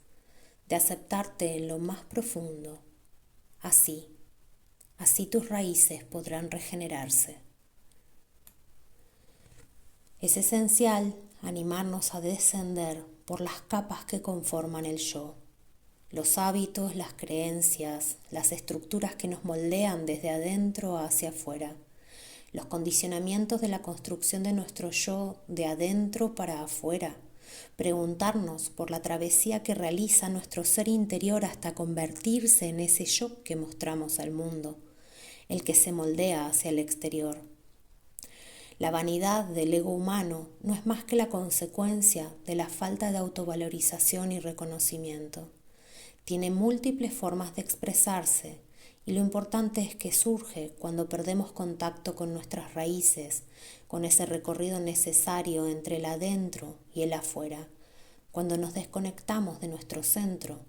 de aceptarte en lo más profundo. Así tus raíces podrán regenerarse. Es esencial animarnos a descender por las capas que conforman el yo, los hábitos, las creencias, las estructuras que nos moldean desde adentro hacia afuera, los condicionamientos de la construcción de nuestro yo de adentro para afuera, preguntarnos por la travesía que realiza nuestro ser interior hasta convertirse en ese yo que mostramos al mundo, el que se moldea hacia el exterior. La vanidad del ego humano no es más que la consecuencia de la falta de autovalorización y reconocimiento. Tiene múltiples formas de expresarse y lo importante es que surge cuando perdemos contacto con nuestras raíces, con ese recorrido necesario entre el adentro y el afuera, cuando nos desconectamos de nuestro centro,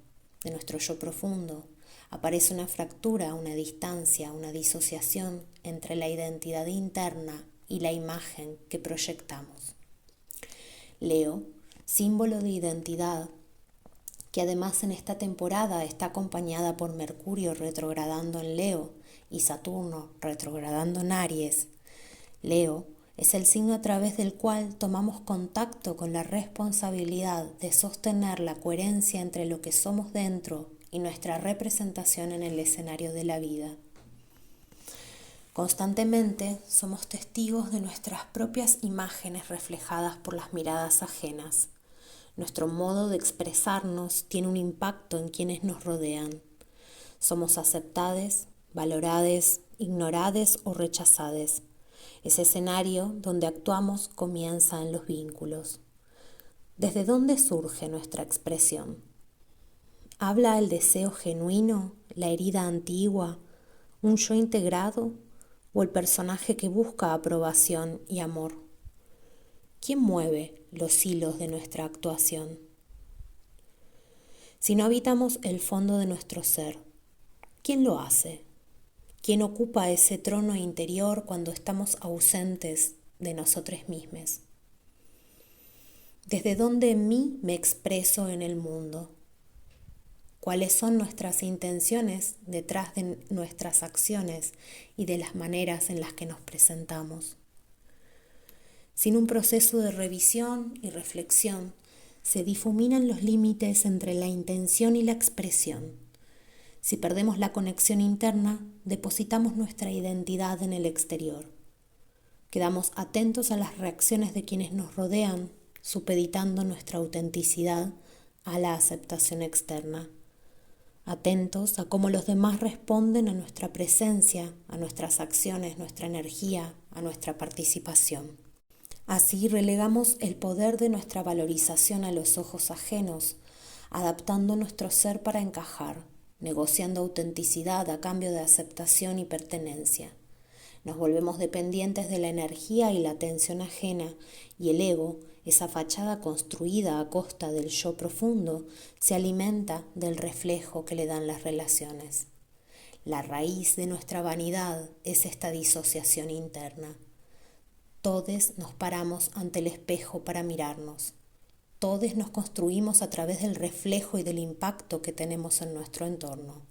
de nuestro yo profundo. Aparece una fractura, una distancia, una disociación entre la identidad interna y la imagen que proyectamos. Leo, símbolo de identidad, que además en esta temporada está acompañada por Mercurio retrogradando en Leo y Saturno retrogradando en Aries. Leo es el signo a través del cual tomamos contacto con la responsabilidad de sostener la coherencia entre lo que somos dentro y nuestra representación en el escenario de la vida. Constantemente somos testigos de nuestras propias imágenes reflejadas por las miradas ajenas. Nuestro modo de expresarnos tiene un impacto en quienes nos rodean. Somos aceptades, valorades, ignorades o rechazades. Ese escenario donde actuamos comienza en los vínculos. ¿Desde dónde surge nuestra expresión? ¿Habla el deseo genuino, la herida antigua, un yo integrado o el personaje que busca aprobación y amor? ¿Quién mueve los hilos de nuestra actuación? Si no habitamos el fondo de nuestro ser, ¿quién lo hace? ¿Quién ocupa ese trono interior cuando estamos ausentes de nosotros mismos? ¿Desde dónde en mí me expreso en el mundo? ¿Cuáles son nuestras intenciones detrás de nuestras acciones y de las maneras en las que nos presentamos? Sin un proceso de revisión y reflexión, se difuminan los límites entre la intención y la expresión. Si perdemos la conexión interna, depositamos nuestra identidad en el exterior. Quedamos atentos a las reacciones de quienes nos rodean, supeditando nuestra autenticidad a la aceptación externa. Atentos a cómo los demás responden a nuestra presencia, a nuestras acciones, nuestra energía, a nuestra participación. Así relegamos el poder de nuestra valorización a los ojos ajenos, adaptando nuestro ser para encajar, negociando autenticidad a cambio de aceptación y pertenencia. Nos volvemos dependientes de la energía y la atención ajena, y el ego, esa fachada construida a costa del yo profundo, se alimenta del reflejo que le dan las relaciones. La raíz de nuestra vanidad es esta disociación interna. Todos nos paramos ante el espejo para mirarnos. Todos nos construimos a través del reflejo y del impacto que tenemos en nuestro entorno.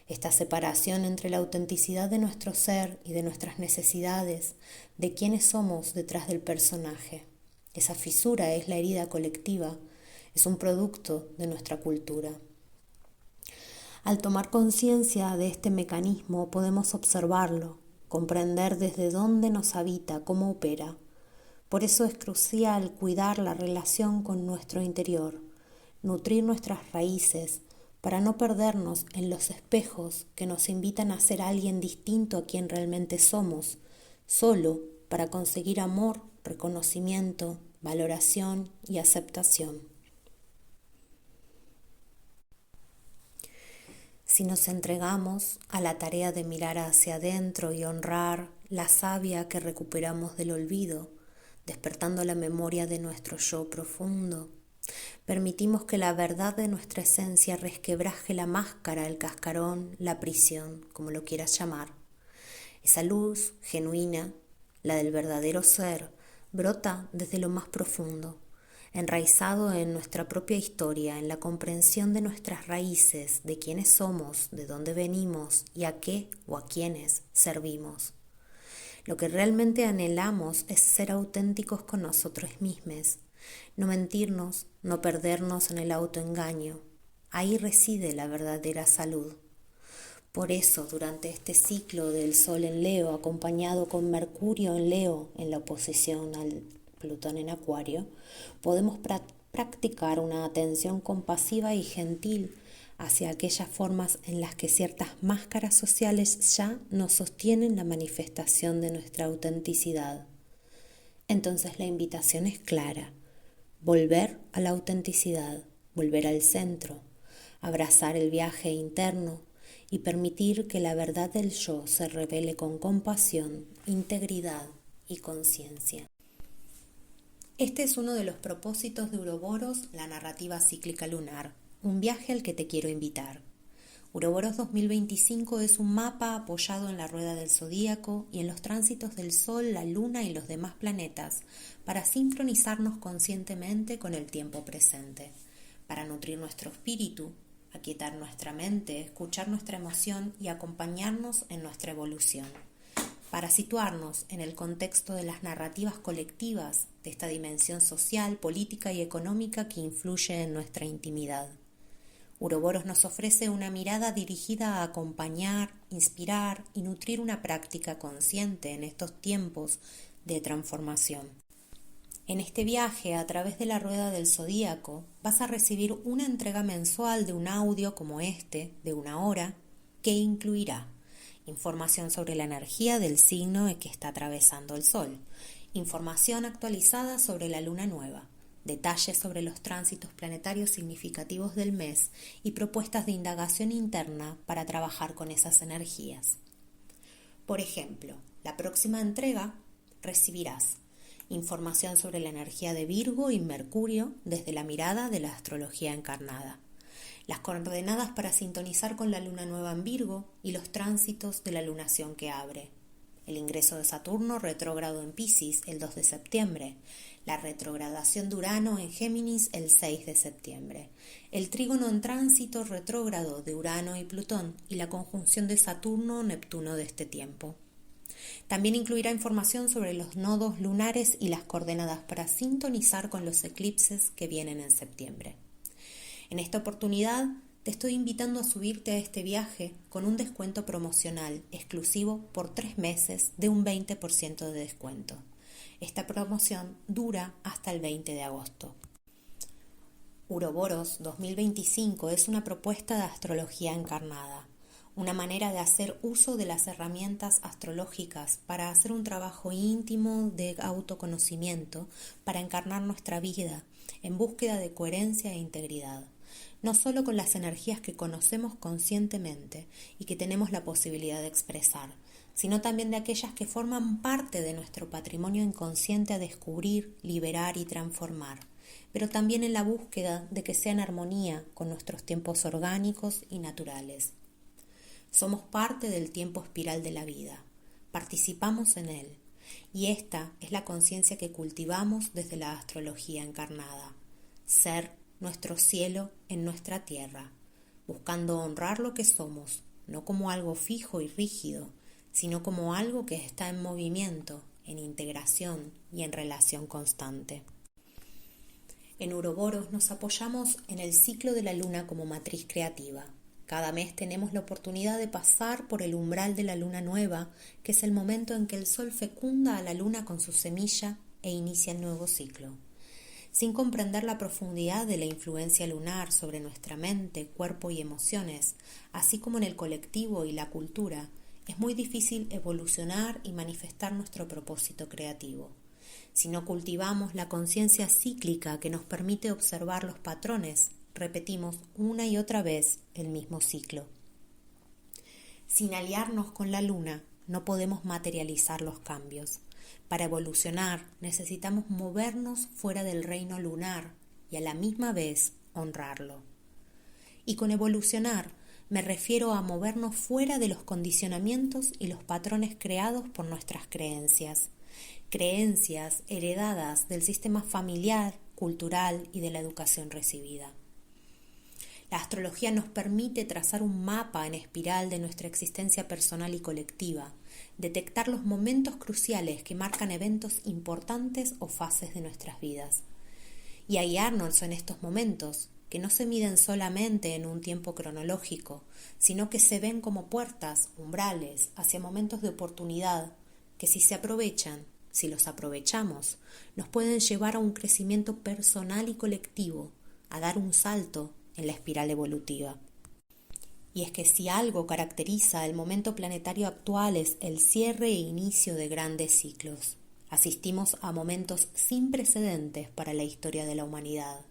Esta separación entre la autenticidad de nuestro ser y de nuestras necesidades, de quiénes somos detrás del personaje. Esa fisura es la herida colectiva, es un producto de nuestra cultura. Al tomar conciencia de este mecanismo podemos observarlo, comprender desde dónde nos habita, cómo opera. Por eso es crucial cuidar la relación con nuestro interior, nutrir nuestras raíces para no perdernos en los espejos que nos invitan a ser alguien distinto a quien realmente somos, solo para conseguir amor, reconocimiento, valoración y aceptación. Si nos entregamos a la tarea de mirar hacia adentro y honrar la savia que recuperamos del olvido, despertando la memoria de nuestro yo profundo, permitimos que la verdad de nuestra esencia resquebraje la máscara, el cascarón, la prisión, como lo quieras llamar. Esa luz genuina, la del verdadero ser, brota desde lo más profundo, enraizado en nuestra propia historia, en la comprensión de nuestras raíces, de quiénes somos, de dónde venimos y a qué o a quiénes servimos. Lo que realmente anhelamos es ser auténticos con nosotros mismos, no mentirnos, no perdernos en el autoengaño. Ahí reside la verdadera salud. Por eso, durante este ciclo del Sol en Leo, acompañado con Mercurio en Leo en la oposición al Plutón en Acuario, podemos practicar una atención compasiva y gentil hacia aquellas formas en las que ciertas máscaras sociales ya no sostienen la manifestación de nuestra autenticidad. Entonces la invitación es clara: volver a la autenticidad, volver al centro, abrazar el viaje interno y permitir que la verdad del yo se revele con compasión, integridad y conciencia. Este es uno de los propósitos de Uroboros, la narrativa cíclica lunar, un viaje al que te quiero invitar. Uroboros 2025 es un mapa apoyado en la rueda del zodíaco y en los tránsitos del Sol, la Luna y los demás planetas para sincronizarnos conscientemente con el tiempo presente, para nutrir nuestro espíritu, aquietar nuestra mente, escuchar nuestra emoción y acompañarnos en nuestra evolución, para situarnos en el contexto de las narrativas colectivas de esta dimensión social, política y económica que influye en nuestra intimidad. Uroboros nos ofrece una mirada dirigida a acompañar, inspirar y nutrir una práctica consciente en estos tiempos de transformación. En este viaje a través de la rueda del zodíaco vas a recibir una entrega mensual de un audio como este, de 1 hora, que incluirá información sobre la energía del signo que está atravesando el Sol, información actualizada sobre la luna nueva, detalles sobre los tránsitos planetarios significativos del mes y propuestas de indagación interna para trabajar con esas energías. Por ejemplo, la próxima entrega recibirás información sobre la energía de Virgo y Mercurio desde la mirada de la astrología encarnada, las coordenadas para sintonizar con la luna nueva en Virgo y los tránsitos de la lunación que abre, el ingreso de Saturno retrógrado en Piscis el 2 de septiembre, la retrogradación de Urano en Géminis el 6 de septiembre, el trígono en tránsito retrógrado de Urano y Plutón y la conjunción de Saturno-Neptuno de este tiempo. También incluirá información sobre los nodos lunares y las coordenadas para sintonizar con los eclipses que vienen en septiembre. En esta oportunidad te estoy invitando a subirte a este viaje con un descuento promocional exclusivo por 3 meses de un 20% de descuento. Esta promoción dura hasta el 20 de agosto. Uroboros 2025 es una propuesta de astrología encarnada, una manera de hacer uso de las herramientas astrológicas para hacer un trabajo íntimo de autoconocimiento, para encarnar nuestra vida en búsqueda de coherencia e integridad, no solo con las energías que conocemos conscientemente y que tenemos la posibilidad de expresar, sino también de aquellas que forman parte de nuestro patrimonio inconsciente a descubrir, liberar y transformar, pero también en la búsqueda de que sea en armonía con nuestros tiempos orgánicos y naturales. Somos parte del tiempo espiral de la vida, participamos en él, Y esta es la conciencia que cultivamos desde la astrología encarnada, ser nuestro cielo en nuestra tierra, buscando honrar lo que somos, no como algo fijo y rígido, sino como algo que está en movimiento, en integración y en relación constante. En Uroboros nos apoyamos en el ciclo de la luna como matriz creativa. Cada mes tenemos la oportunidad de pasar por el umbral de la luna nueva, que es el momento en que el sol fecunda a la luna con su semilla e inicia el nuevo ciclo. Sin comprender la profundidad de la influencia lunar sobre nuestra mente, cuerpo y emociones, así como en el colectivo y la cultura, es muy difícil evolucionar y manifestar nuestro propósito creativo. Si no cultivamos la conciencia cíclica que nos permite observar los patrones, repetimos una y otra vez el mismo ciclo. Sin aliarnos con la luna, no podemos materializar los cambios. Para evolucionar, necesitamos movernos fuera del reino lunar y a la misma vez honrarlo. Y con evolucionar, me refiero a movernos fuera de los condicionamientos y los patrones creados por nuestras creencias heredadas del sistema familiar, cultural y de la educación recibida. La astrología nos permite trazar un mapa en espiral de nuestra existencia personal y colectiva, detectar los momentos cruciales que marcan eventos importantes o fases de nuestras vidas, y a guiarnos en estos momentos, que no se miden solamente en un tiempo cronológico, sino que se ven como puertas, umbrales, hacia momentos de oportunidad, que si se aprovechan, si los aprovechamos, nos pueden llevar a un crecimiento personal y colectivo, a dar un salto en la espiral evolutiva. Y es que si algo caracteriza el momento planetario actual es el cierre e inicio de grandes ciclos. Asistimos a momentos sin precedentes para la historia de la humanidad.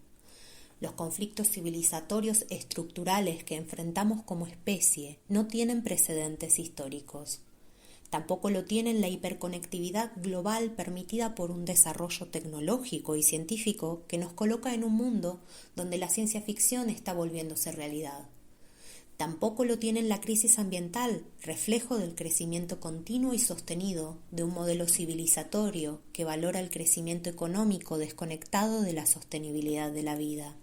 Los conflictos civilizatorios estructurales que enfrentamos como especie no tienen precedentes históricos. Tampoco lo tienen la hiperconectividad global permitida por un desarrollo tecnológico y científico que nos coloca en un mundo donde la ciencia ficción está volviéndose realidad. Tampoco lo tienen la crisis ambiental, reflejo del crecimiento continuo y sostenido de un modelo civilizatorio que valora el crecimiento económico desconectado de la sostenibilidad de la vida.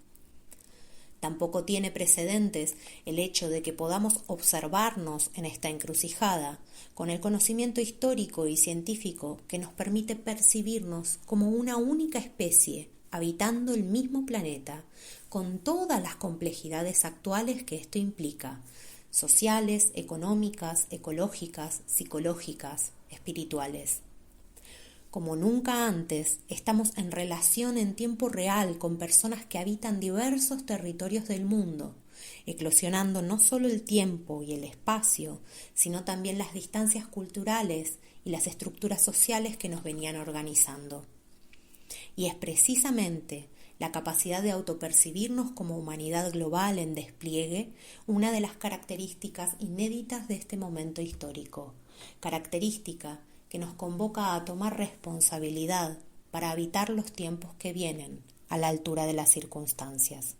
Tampoco tiene precedentes el hecho de que podamos observarnos en esta encrucijada con el conocimiento histórico y científico que nos permite percibirnos como una única especie habitando el mismo planeta, con todas las complejidades actuales que esto implica, sociales, económicas, ecológicas, psicológicas, espirituales. Como nunca antes, estamos en relación en tiempo real con personas que habitan diversos territorios del mundo, eclosionando no solo el tiempo y el espacio, sino también las distancias culturales y las estructuras sociales que nos venían organizando. Y es precisamente la capacidad de autopercibirnos como humanidad global en despliegue una de las características inéditas de este momento histórico, característica que nos convoca a tomar responsabilidad para habitar los tiempos que vienen, a la altura de las circunstancias.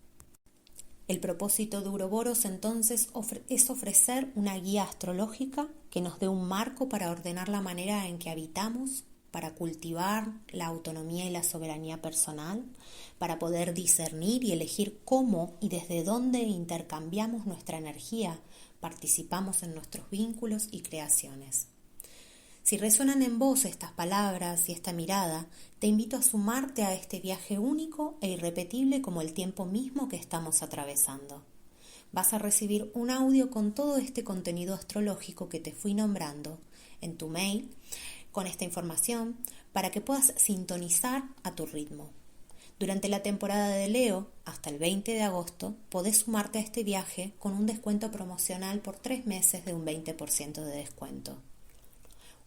El propósito de Uroboros entonces es ofrecer una guía astrológica que nos dé un marco para ordenar la manera en que habitamos, para cultivar la autonomía y la soberanía personal, para poder discernir y elegir cómo y desde dónde intercambiamos nuestra energía, participamos en nuestros vínculos y creaciones. Si resuenan en vos estas palabras y esta mirada, te invito a sumarte a este viaje único e irrepetible como el tiempo mismo que estamos atravesando. Vas a recibir un audio con todo este contenido astrológico que te fui nombrando en tu mail con esta información para que puedas sintonizar a tu ritmo. Durante la temporada de Leo, hasta el 20 de agosto, podés sumarte a este viaje con un descuento promocional por 3 meses de un 20% de descuento.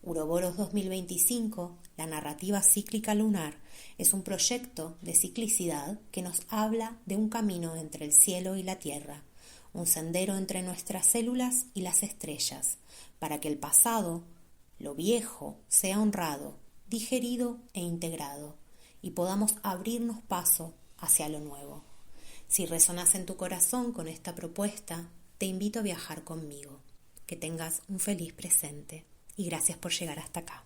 Uroboros 2025, la narrativa cíclica lunar, es un proyecto de ciclicidad que nos habla de un camino entre el cielo y la tierra, un sendero entre nuestras células y las estrellas, para que el pasado, lo viejo, sea honrado, digerido e integrado, y podamos abrirnos paso hacia lo nuevo. Si resonas en tu corazón con esta propuesta, te invito a viajar conmigo. Que tengas un feliz presente. Y gracias por llegar hasta acá.